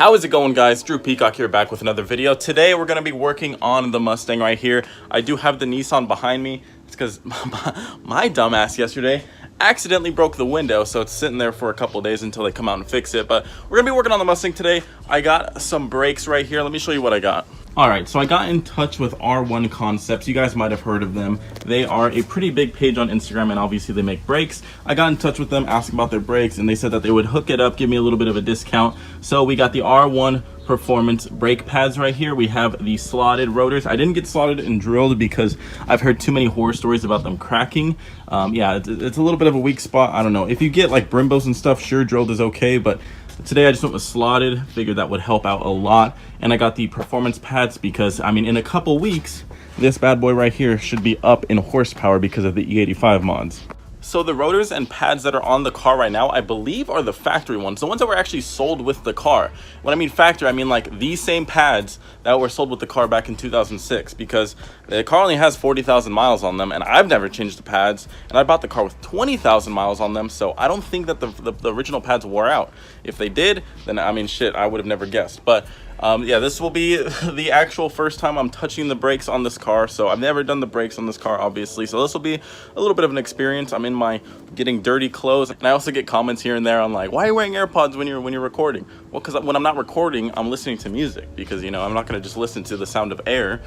How is it going, guys? Drew Peacock here, back with another video. Today we're going to be working on the Mustang right here. I do have the Nissan behind me. It's because my dumbass yesterday accidentally broke the window, so it's sitting there for a couple days until they come out and fix it. But we're going to be working on the Mustang today. I got some brakes right here. Let me show you what I got. Alright, so I got in touch with R1 Concepts. You guys might have heard of them. They are a pretty big page on Instagram, and obviously they make brakes. I got in touch with them, asked about their brakes, and they said that they would hook it up, give me a little bit of a discount. So we got the R1 Performance brake pads right here. We have the slotted rotors. I didn't get slotted and drilled because I've heard too many horror stories about them cracking. Yeah, it's a little bit of a weak spot. I don't know. If you get like Brimbos and stuff, sure, drilled is okay, but today I just went with slotted. Figured that would help out a lot. And I got the performance pads because, I mean, in a couple weeks, this bad boy right here should be up in horsepower because of the E85 mods. So the rotors and pads that are on the car right now, I believe, are the factory ones. The ones that were actually sold with the car. When I mean factory, I mean like these same pads that were sold with the car back in 2006. Because the car only has 40,000 miles on them, and I've never changed the pads. And I bought the car with 20,000 miles on them, so I don't think that the original pads wore out. If they did, then I mean, shit, I would have never guessed. But yeah, this will be the actual first time I'm touching the brakes on this car. So I've never done the brakes on this car, obviously. So this will be a little bit of an experience. I'm in my getting dirty clothes. And I also get comments here and there on like, why are you wearing AirPods when you're recording? Well, because when I'm not recording, I'm listening to music. Because, you know, I'm not going to just listen to the sound of air.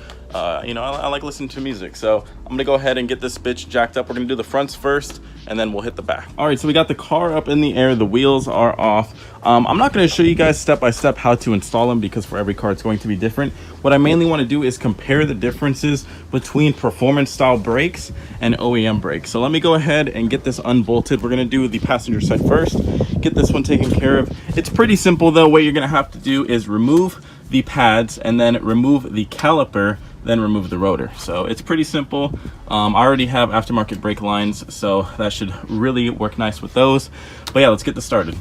You know, I like listening to music. So I'm going to go ahead and get this bitch jacked up. We're going to do the fronts first, and then we'll hit the back. All right, so we got the car up in the air. The wheels are off. I'm not going to show you guys step by step how to install them because for every car it's going to be different. What I mainly want to do is compare the differences between performance style brakes and OEM brakes. So let me go ahead and get this unbolted. We're going to do the passenger side first, get this one taken care of. It's pretty simple though. What you're going to have to do is remove the pads and then remove the caliper, then remove the rotor. So it's pretty simple. I already have aftermarket brake lines, so that should really work nice with those. But yeah, let's get this started.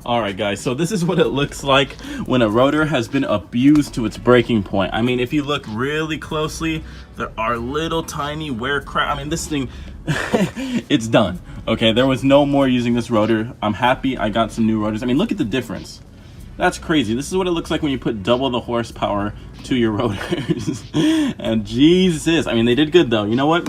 All right, guys, so this is what it looks like when a rotor has been abused to its breaking point. I mean, if you look really closely, there are little tiny wear crack. I mean, this thing, it's done. Okay, there was no more using this rotor. I'm happy I got some new rotors. I mean, look at the difference. That's crazy. This is what it looks like when you put double the horsepower to your rotors. And Jesus, I mean, they did good though. You know what?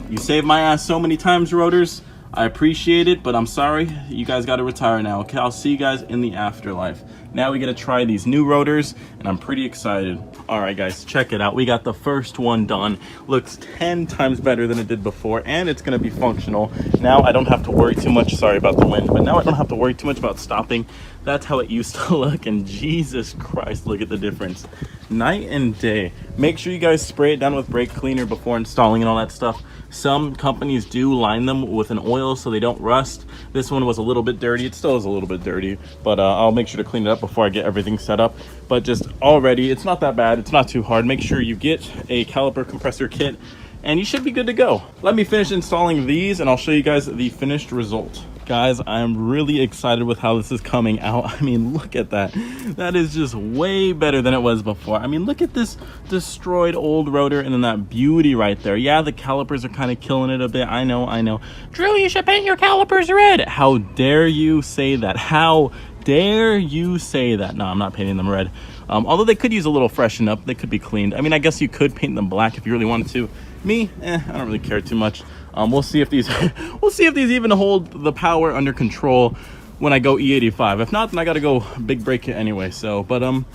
You saved my ass so many times, rotors. I appreciate it, but I'm sorry. You guys got to retire now. Okay, I'll see you guys in the afterlife. Now we got to try these new rotors, and I'm pretty excited. All right, guys, check it out. We got the first one done. Looks 10 times better than it did before, and it's going to be functional. Now I don't have to worry too much. Sorry about the wind, but now I don't have to worry too much about stopping. That's how it used to look, and Jesus Christ, look at the difference. Night and day. Make sure you guys spray it down with brake cleaner before installing and all that stuff. Some companies do line them with an oil so they don't rust. This one was a little bit dirty. It still is a little bit dirty, but I'll make sure to clean it up before I get everything set up. But just already, it's not that bad. It's not too hard. Make sure you get a caliper compressor kit and you should be good to go. Let me finish installing these and I'll show you guys the finished result. Guys, I'm really excited with how this is coming out. I mean, look at that. That is just way better than it was before. I mean, look at this destroyed old rotor and then that beauty right there. Yeah, the calipers are kind of killing it a bit. I know. Drew, you should paint your calipers red. How dare you say that? How dare you say that? No, I'm not painting them red. Although they could use a little freshen up. They could be cleaned. I mean, I guess you could paint them black if you really wanted to. Me, I don't really care too much. We'll see if these even hold the power under control when I go E85. If not, then I got to go big brake it anyway. So, but I'm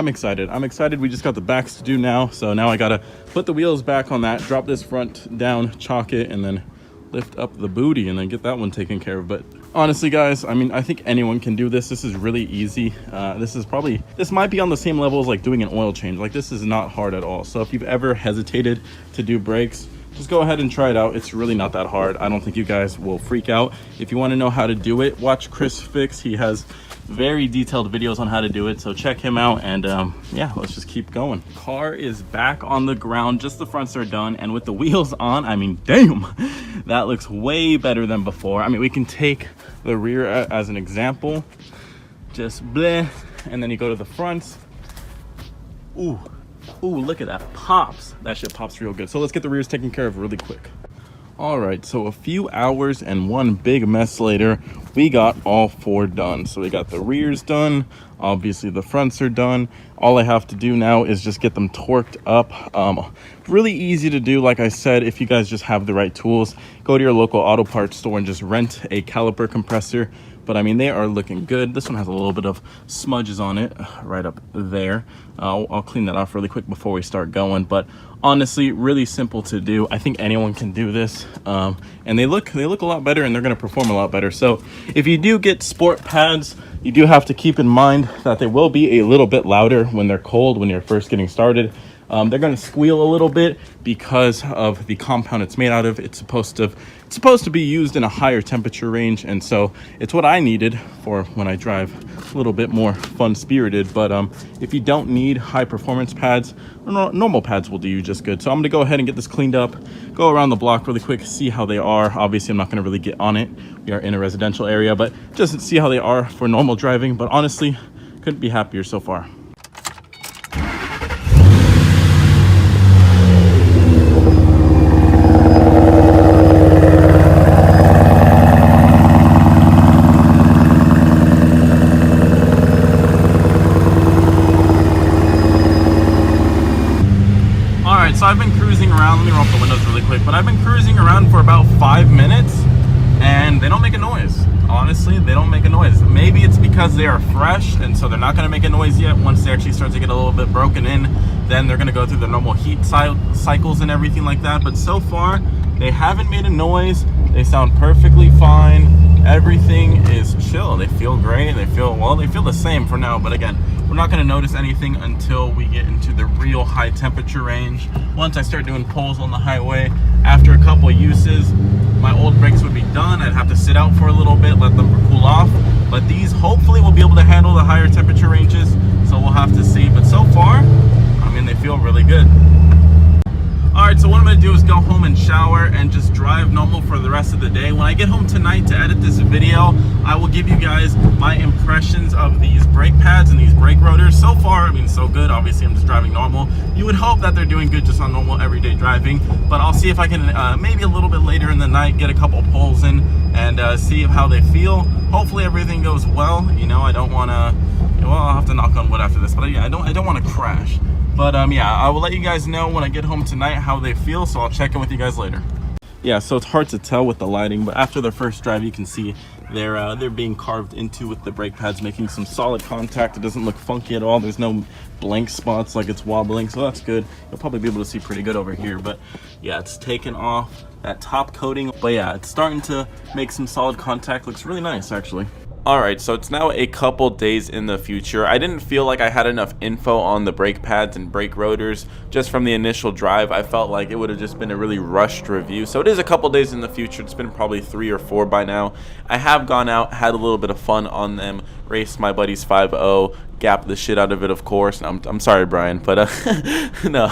excited. We just got the backs to do now. So now I got to put the wheels back on that, drop this front down, chalk it, and then lift up the booty and then get that one taken care of. But honestly, guys, I mean, I think anyone can do this. This is really easy. This might be on the same level as like doing an oil change. Like, this is not hard at all. So if you've ever hesitated to do brakes, just go ahead and try it out. It's really not that hard. I don't think you guys will freak out. If you want to know how to do it, watch Chris Fix. He has very detailed videos on how to do it, so check him out. And yeah, let's just keep going. Car is back on the ground. Just the fronts are done, and with the wheels on, I mean, damn, that looks way better than before. I mean, we can take the rear as an example. Just bleh, and then you go to the fronts. Ooh, look at that. Pops. That shit pops real good. So let's get the rears taken care of really quick. Alright, so a few hours and one big mess later, we got all 4 done. So we got the rears done, obviously the fronts are done. All I have to do now is just get them torqued up. Really easy to do, like I said, if you guys just have the right tools. Go to your local auto parts store and just rent a caliper compressor. But I mean, they are looking good. This one has a little bit of smudges on it right up there. I'll clean that off really quick before we start going. But honestly, really simple to do. I think anyone can do this. And they look a lot better, and they're gonna perform a lot better. So if you do get sport pads, you do have to keep in mind that they will be a little bit louder when they're cold, when you're first getting started. They're going to squeal a little bit because of the compound it's made out of. It's supposed to be used in a higher temperature range, and so it's what I needed for when I drive a little bit more fun-spirited. But if you don't need high performance pads, normal pads will do you just good. So I'm going to go ahead and get this cleaned up, go around the block really quick, see how they are. Obviously, I'm not going to really get on it. We are in a residential area, but just see how they are for normal driving. But honestly, couldn't be happier so far. So I've been cruising around, let me roll up the windows really quick, but I've been cruising around for about 5 minutes and they don't make a noise. Honestly, they don't make a noise. Maybe it's because they are fresh and so they're not going to make a noise yet. Once they actually start to get a little bit broken in, then they're going to go through the normal heat cycles and everything like that. But so far, they haven't made a noise. They sound perfectly fine. Everything is chill. They feel great. They feel the same for now. But again, we're not going to notice anything until we get into the real high temperature range. Once I start doing pulls on the highway, after a couple uses, my old brakes would be done. I'd have to sit out for a little bit, let them cool off. But these hopefully will be able to handle the higher temperature ranges. So we'll have to see. But so far, I mean, they feel really good. Alright, so what I'm going to do is go home and shower and just drive normal for the rest of the day. When I get home tonight to edit this video, I will give you guys my impressions of these brake pads and these brake rotors. So far, I mean, so good. Obviously, I'm just driving normal. You would hope that they're doing good just on normal everyday driving, but I'll see if I can, maybe a little bit later in the night, get a couple pulls in and see how they feel. Hopefully, everything goes well. You know, I don't want to, well, I'll have to knock on wood after this, but yeah, I don't want to crash. But yeah, I will let you guys know when I get home tonight how they feel, so I'll check in with you guys later. Yeah, so it's hard to tell with the lighting, but after the first drive, you can see they're being carved into with the brake pads, making some solid contact. It doesn't look funky at all. There's no blank spots like it's wobbling, so that's good. You'll probably be able to see pretty good over here, but yeah, it's taken off that top coating. But yeah, it's starting to make some solid contact. Looks really nice, actually. Alright, so it's now a couple days in the future. I didn't feel like I had enough info on the brake pads and brake rotors just from the initial drive. I felt like it would have just been a really rushed review. So it is a couple days in the future. It's been probably 3 or 4 by now. I have gone out, had a little bit of fun on them, raced my buddy's 5.0, gapped the shit out of it, of course. I'm sorry, Brian, but no.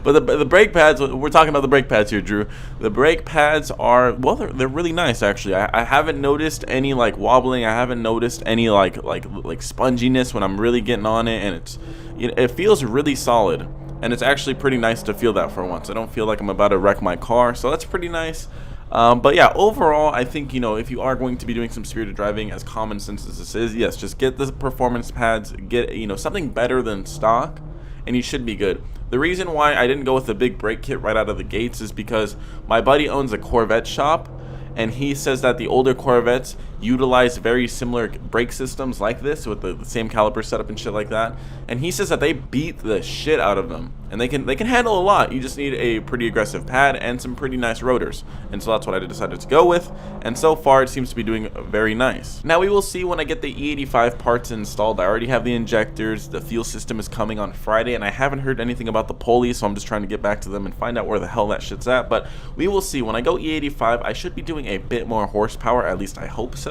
But the brake pads, we're talking about the brake pads here, Drew. The brake pads are, well, they're really nice, actually. I haven't noticed any like wobbling. I haven't noticed any like sponginess when I'm really getting on it, and it feels really solid. And it's actually pretty nice to feel that for once. I don't feel like I'm about to wreck my car, so that's pretty nice. But yeah, overall, I think, you know, if you are going to be doing some spirited driving, as common sense as this is, yes, just get the performance pads, get, you know, something better than stock, and you should be good. The reason why I didn't go with the big brake kit right out of the gates is because my buddy owns a Corvette shop, and he says that the older Corvettes utilize very similar brake systems like this with the same caliper setup and shit like that. And he says that they beat the shit out of them, and they can handle a lot. You just need a pretty aggressive pad and some pretty nice rotors. And so that's what I decided to go with. And so far, it seems to be doing very nice. Now we will see when I get the E85 parts installed. I already have the injectors. The fuel system is coming on Friday, and I haven't heard anything about the pulley, so I'm just trying to get back to them and find out where the hell that shit's at. But we will see. When I go E85, I should be doing a bit more horsepower. At least I hope so.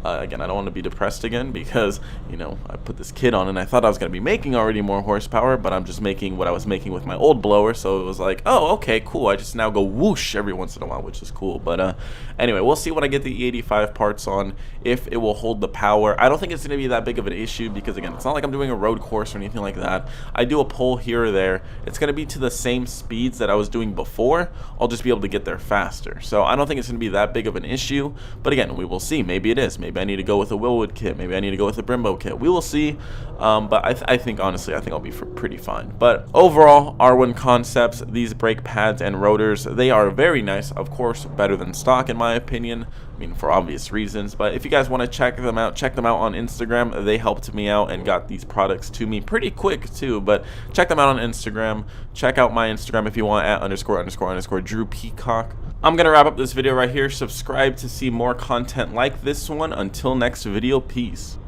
Again, I don't want to be depressed again because, you know, I put this kit on and I thought I was going to be making already more horsepower, but I'm just making what I was making with my old blower. So it was like, oh, okay, cool. I just now go whoosh every once in a while, which is cool. But anyway, we'll see when I get the E85 parts on if it will hold the power. I don't think it's going to be that big of an issue because, again, it's not like I'm doing a road course or anything like that. I do a pull here or there. It's going to be to the same speeds that I was doing before. I'll just be able to get there faster. So I don't think it's going to be that big of an issue. But again, we will see. Maybe it is. Maybe I need to go with a Willwood kit. Maybe I need to go with a Brembo kit. We will see. But I think, honestly, I think I'll be pretty fine. But overall, R1 Concepts, these brake pads and rotors, they are very nice. Of course, better than stock in my opinion. I mean, for obvious reasons. But if you guys want to check them out on Instagram. They helped me out and got these products to me pretty quick too. But check them out on Instagram. Check out my Instagram if you want at ___ Drew Peacock. I'm going to wrap up this video right here. Subscribe to see more content like this one. Until next video, peace.